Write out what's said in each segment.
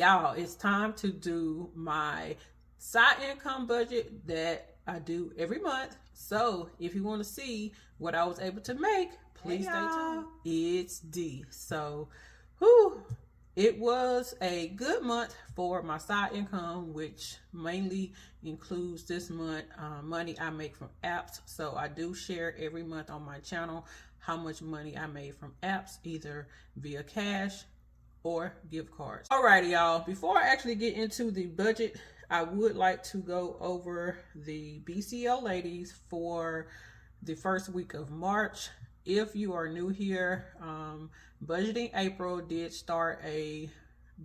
Y'all, it's time to do my side income budget that I do every month. So if you want to see what I was able to make, please stay tuned. It's D. So, it was a good month for my side income, which mainly includes this month money I make from apps. So I do share every month on my channel how much money I made from apps, either via cash or gift cards. Alrighty, y'all, before I actually get into the budget, I would like to go over the BCL ladies for the first week of March. If you are new here, Budgeting April did start a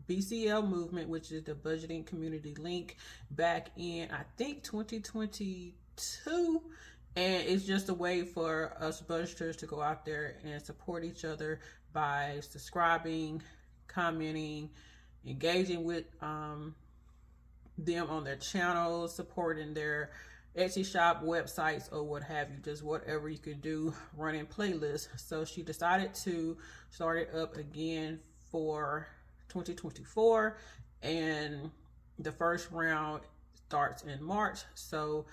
BCL movement, which is the budgeting community link, back in I think 2022, and it's just a way for us budgeters to go out there and support each other by subscribing, commenting, engaging with them on their channels, supporting their Etsy shop, websites, or what have you, just whatever you can do, running playlists. So she decided to start it up again for 2024, and the first round starts in March. So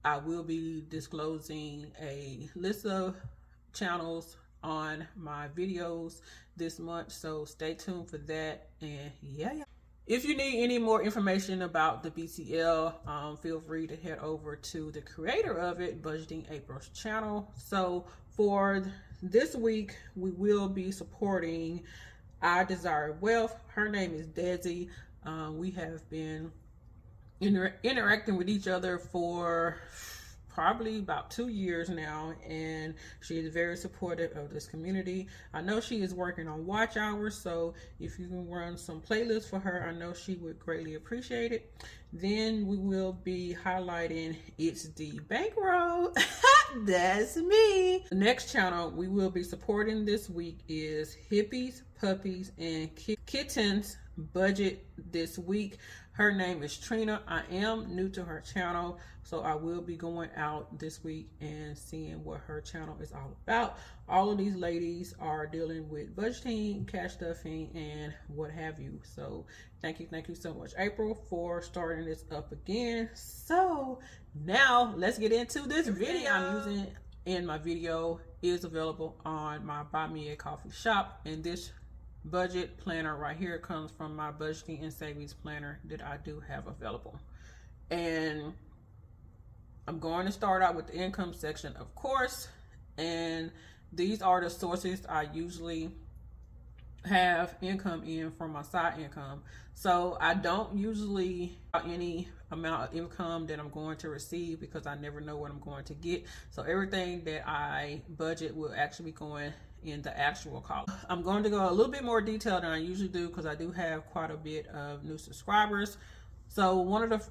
I will be disclosing a list of channels on my videos this month, so stay tuned for that. And yeah. If you need any more information about the BCL, feel free to head over to the creator of it, Budgeting April's channel. So for this week, we will be supporting I Desire Wealth. Her name is Desi. We have been interacting with each other for probably about 2 years now, and she is very supportive of this community. I know she is working on watch hours, so if you can run some playlists for her, I know she would greatly appreciate it. Then we will be highlighting It's the Bankroll. That's me. The next channel we will be supporting this week is Hippies, Puppies, and Kittens Budget this week. Her name is Trina. I am new to her channel, so I will be going out this week and seeing what her channel is all about. All of these ladies are dealing with budgeting, cash stuffing, and what have you. So thank you so much, April, for starting this up again. So now let's get into this video. I'm using in my video is available on my Buy Me a Coffee shop, and this budget planner right here comes from my budgeting and savings planner that I do have available. And I'm going to start out with the income section, of course, and these are the sources I usually have income in from my side income. So I don't usually any amount of income that I'm going to receive, because I never know what I'm going to get. So everything that I budget will actually be going in the actual column. I'm going to go a little bit more detailed than I usually do, because I do have quite a bit of new subscribers. So one of the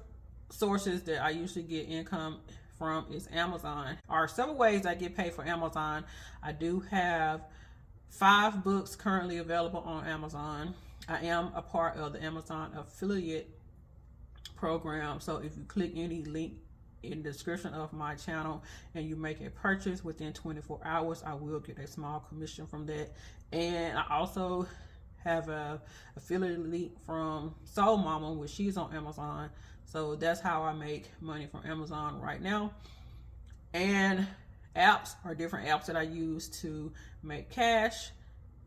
sources that I usually get income from is Amazon. There are several ways I get paid for Amazon. I do have 5 books currently available on Amazon. I am a part of the Amazon affiliate program. So if you click any link in the description of my channel and you make a purchase within 24 hours, I will get a small commission from that. And I also have a affiliate link from Soul Mama, which she's on Amazon. So that's how I make money from Amazon right now. And apps are different apps that I use to make cash.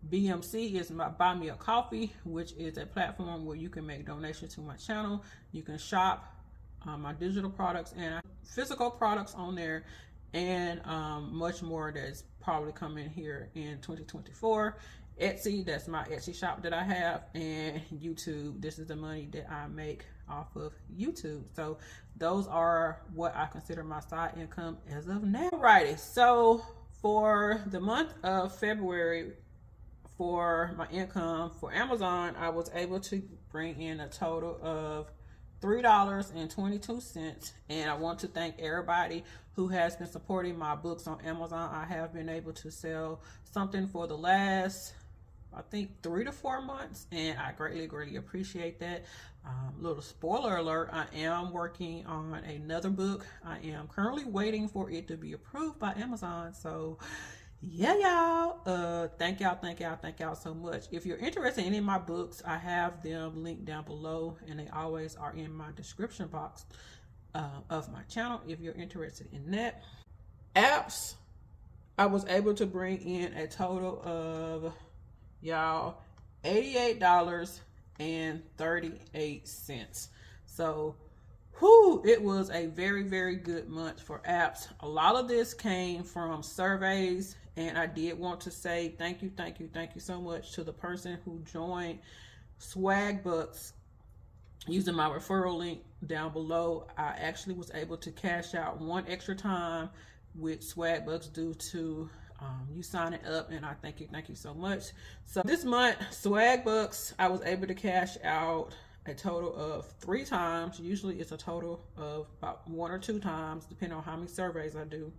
BMC is my Buy Me a Coffee, which is a platform where you can make donations to my channel. You can shop my digital products and physical products on there, and much more that's probably coming here in 2024. Etsy, that's my Etsy shop that I have, and YouTube, this is the money that I make off of YouTube. So those are what I consider my side income as of now. Alrighty, so for the month of February, for my income for Amazon, I was able to bring in a total of $3.22, and I want to thank everybody who has been supporting my books on Amazon. I have been able to sell something for the last, I think, 3 to 4 months, and I greatly appreciate that. Little spoiler alert, I am working on another book. I am currently waiting for it to be approved by Amazon, so yeah, y'all, thank y'all so much. If you're interested in any of my books, I have them linked down below, and they always are in my description box of my channel if you're interested in that. Apps, I was able to bring in a total of, y'all, $88.38. So whew, it was a very, very good month for apps. A lot of this came from surveys, and I did want to say thank you so much to the person who joined Swag Bucks using my referral link down below. I actually was able to cash out one extra time with Swag Bucks due to you signing up, and I thank you so much. So this month, Swag Bucks, I was able to cash out a total of 3 times. Usually it's a total of about 1 or 2 times, depending on how many surveys I do.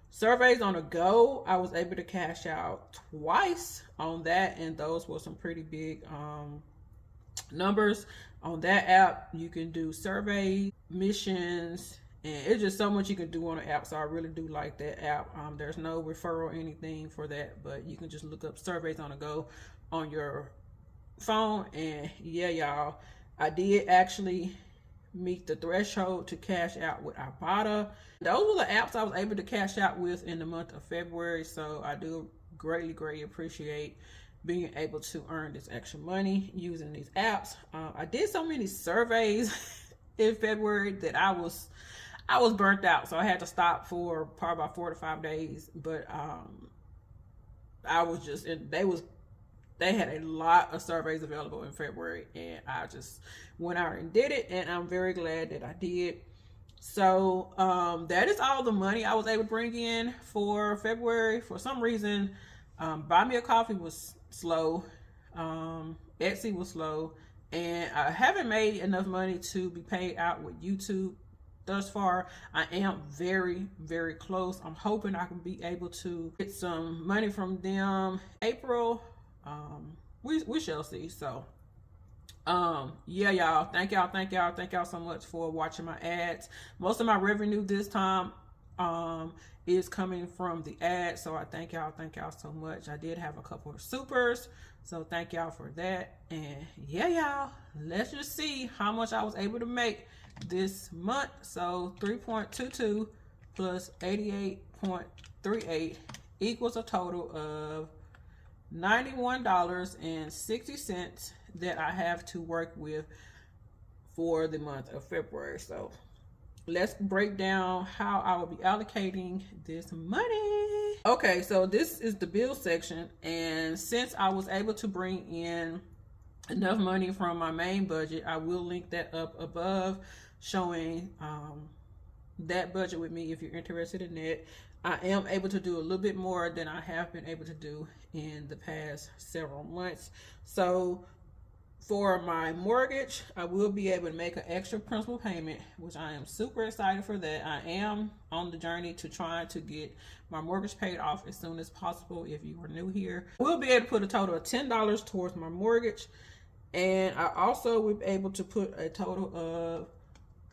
Surveys on a go, I was able to cash out twice on that, and those were some pretty big numbers. On that app, you can do surveys, missions, and it's just so much you can do on the app. So I really do like that app. There's no referral or anything for that, but you can just look up surveys on the go on your phone. And yeah, y'all, I did actually meet the threshold to cash out with Ibotta. Those were the apps I was able to cash out with in the month of February. So I do greatly appreciate being able to earn this extra money using these apps. I did so many surveys in February that I was burnt out, so I had to stop for probably about 4 to 5 days. But I was just they had a lot of surveys available in February, and I just went out and did it, and I'm very glad that I did. So that is all the money I was able to bring in for February. For some reason, Buy Me a Coffee was slow, Etsy was slow, and I haven't made enough money to be paid out with YouTube thus far. I am very close. I'm hoping I can be able to get some money from them April. We shall see. So yeah, y'all, thank y'all so much for watching my ads. Most of my revenue this time is coming from the ads, so I thank y'all so much. I did have a couple of supers, so thank y'all for that. And yeah, y'all, let's just see how much I was able to make this month. So 3.22 plus 88.38 equals a total of $91.60 that I have to work with for the month of February. So let's break down how I will be allocating this money. Okay, so this is the bill section, and since I was able to bring in enough money from my main budget, I will link that up above, showing that budget with me if you're interested in that. I am able to do a little bit more than I have been able to do in the past several months. So for my mortgage, I will be able to make an extra principal payment, which I am super excited for that. I am on the journey to trying to get my mortgage paid off as soon as possible. If you are new here, we'll be able to put a total of $10 towards my mortgage. And I also will be able to put a total of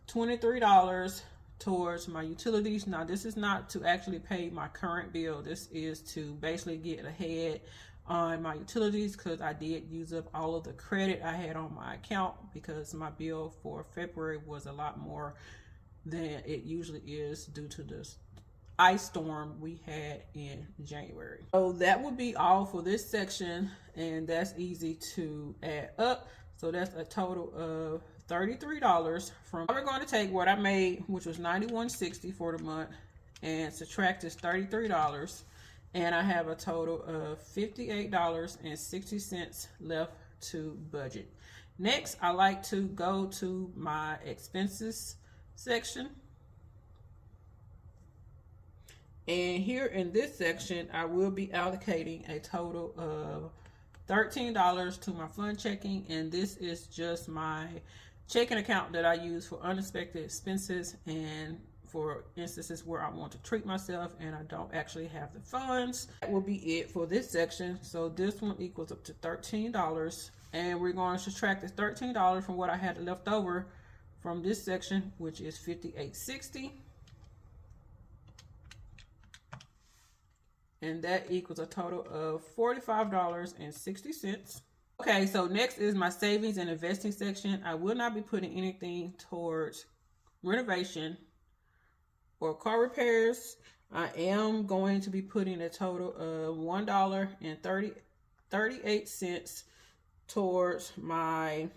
$23 towards my utilities. Now, this is not to actually pay my current bill. This is to basically get ahead on my utilities, because I did use up all of the credit I had on my account, because my bill for February was a lot more than it usually is due to this ice storm we had in January. So that would be all for this section, and that's easy to add up. So that's a total of $33 from. We're going to take what I made, which was $91.60 for the month, and subtract this $33, and I have a total of $58.60 left to budget. Next, I like to go to my expenses section. And here in this section, I will be allocating a total of $13 to my fund checking, and this is just my checking account that I use for unexpected expenses and for instances where I want to treat myself and I don't actually have the funds. That will be it for this section. So this one equals up to $13, and we're going to subtract this $13 from what I had left over from this section, which is $58.60. and that equals a total of $45.60. Okay, so next is my savings and investing section. I will not be putting anything towards renovation or car repairs. I am going to be putting a total of $1.38 towards my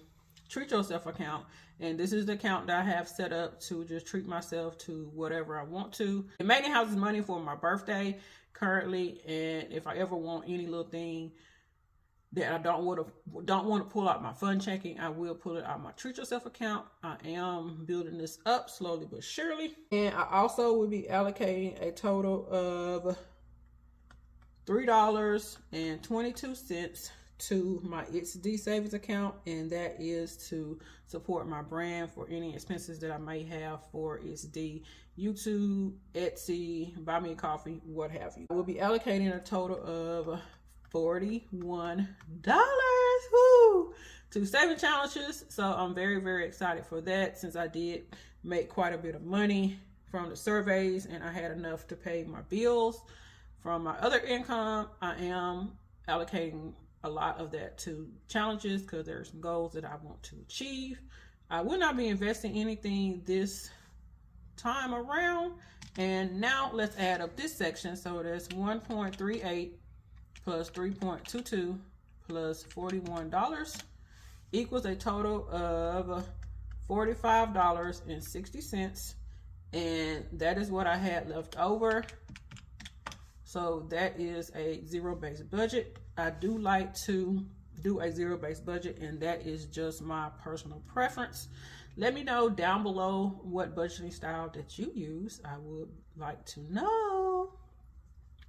Treat Yourself account. And this is the account that I have set up to just treat myself to whatever I want to. It mainly houses money for my birthday currently, and if I ever want any little thing that I don't want to pull out my fun checking, I will pull it out my Treat Yourself account. I am building this up slowly but surely. And I also will be allocating a total of $3.22 to my It's D savings account, and that is to support my brand for any expenses that I may have for It's D, YouTube, Etsy, buy me a coffee, what have you. I will be allocating a total of $41 to saving challenges. So I'm very, very excited for that, since I did make quite a bit of money from the surveys and I had enough to pay my bills. From my other income, I am allocating a lot of that to challenges because there's some goals that I want to achieve. I will not be investing anything this time around. And now let's add up this section. So that's 1.38 plus 3.22 plus $41 equals a total of $45.60. And that is what I had left over. So that is a zero-based budget. I do like to do a zero-based budget, and that is just my personal preference. Let me know down below what budgeting style that you use. I would like to know.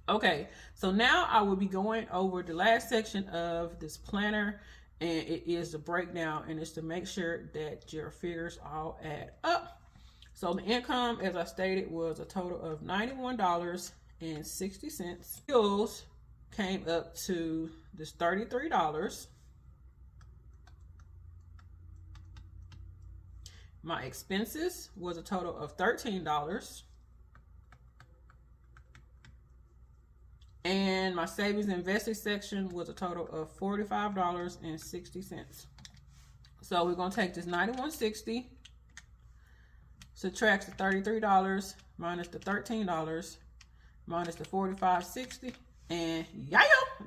Okay, so now I will be going over the last section of this planner, and it is the breakdown, and it's to make sure that your figures all add up. So the income, as I stated, was a total of $91.60. Bills came up to this $33. My expenses was a total of $13. And my savings and investing section was a total of $45.60. So we're going to take this $91.60, subtract the $33 minus the $13 minus the $45.60, and yeah,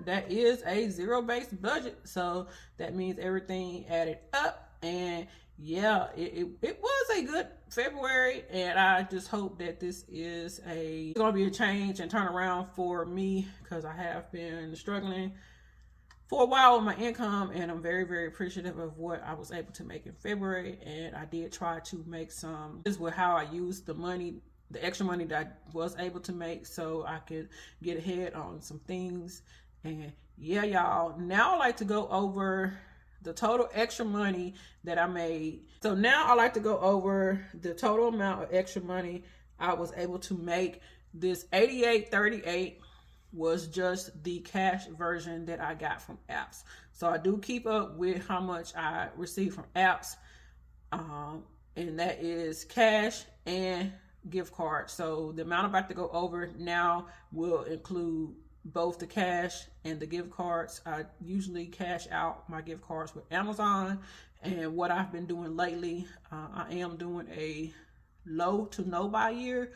that is a zero-based budget. So that means everything added up, and yeah, it was a good February, and I just hope that this is going to be a change and turn around for me, because I have been struggling for a while with my income, and I'm very, very appreciative of what I was able to make in February. And I did try to make some, this is how I used the money, the extra money that I was able to make, so I could get ahead on some things. And yeah, y'all, now I like to go over the total extra money that I made. So now I like to go over the total amount of extra money I was able to make. This $88.38 was just the cash version that I got from apps. So I do keep up with how much I receive from apps, and that is cash and gift card. So the amount I'm about to go over now will include both the cash and the gift cards. I usually cash out my gift cards with Amazon, and what I've been doing lately, I am doing a low to no buy year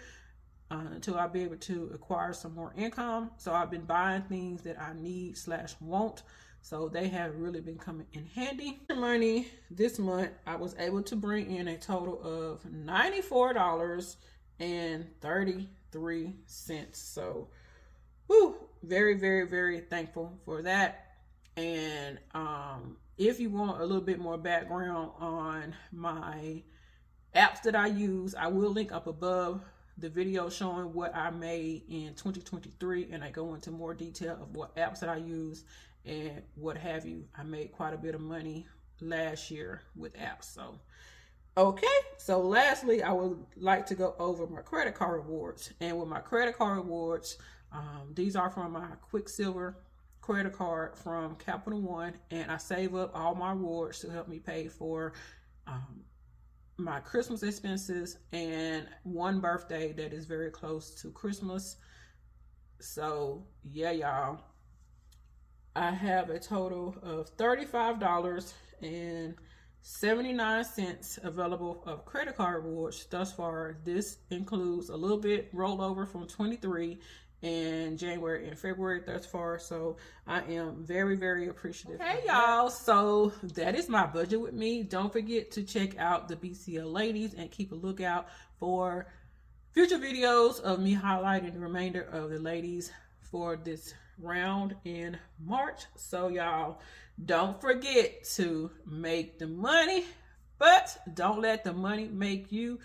until I be able to acquire some more income. So I've been buying things that I need / want, so they have really been coming in handy. Money this month, I was able to bring in a total of $94.33. So whew, very, very, very thankful for that. And if you want a little bit more background on my apps that I use, I will link up above the video showing what I made in 2023, and I go into more detail of what apps that I use and what have you. I made quite a bit of money last year with apps. So okay, so lastly, I would like to go over my credit card rewards. And with my credit card rewards, these are from my Quicksilver credit card from Capital One, and I save up all my rewards to help me pay for my Christmas expenses and one birthday that is very close to Christmas. So yeah, y'all, I have a total of $35.79 available of credit card rewards thus far. This includes a little bit rollover from 23 and January and February thus far. So I am very, very appreciative. Hey y'all, so that is my budget with me. Don't forget to check out the BCL ladies and keep a lookout for future videos of me highlighting the remainder of the ladies for this round in March. So y'all, don't forget to make the money, but don't let the money make you.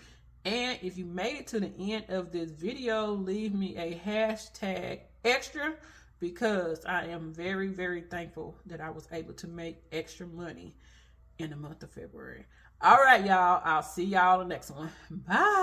And if you made it to the end of this video, leave me a hashtag extra, because I am very, very thankful that I was able to make extra money in the month of February. All right, y'all, I'll see y'all in the next one. Bye.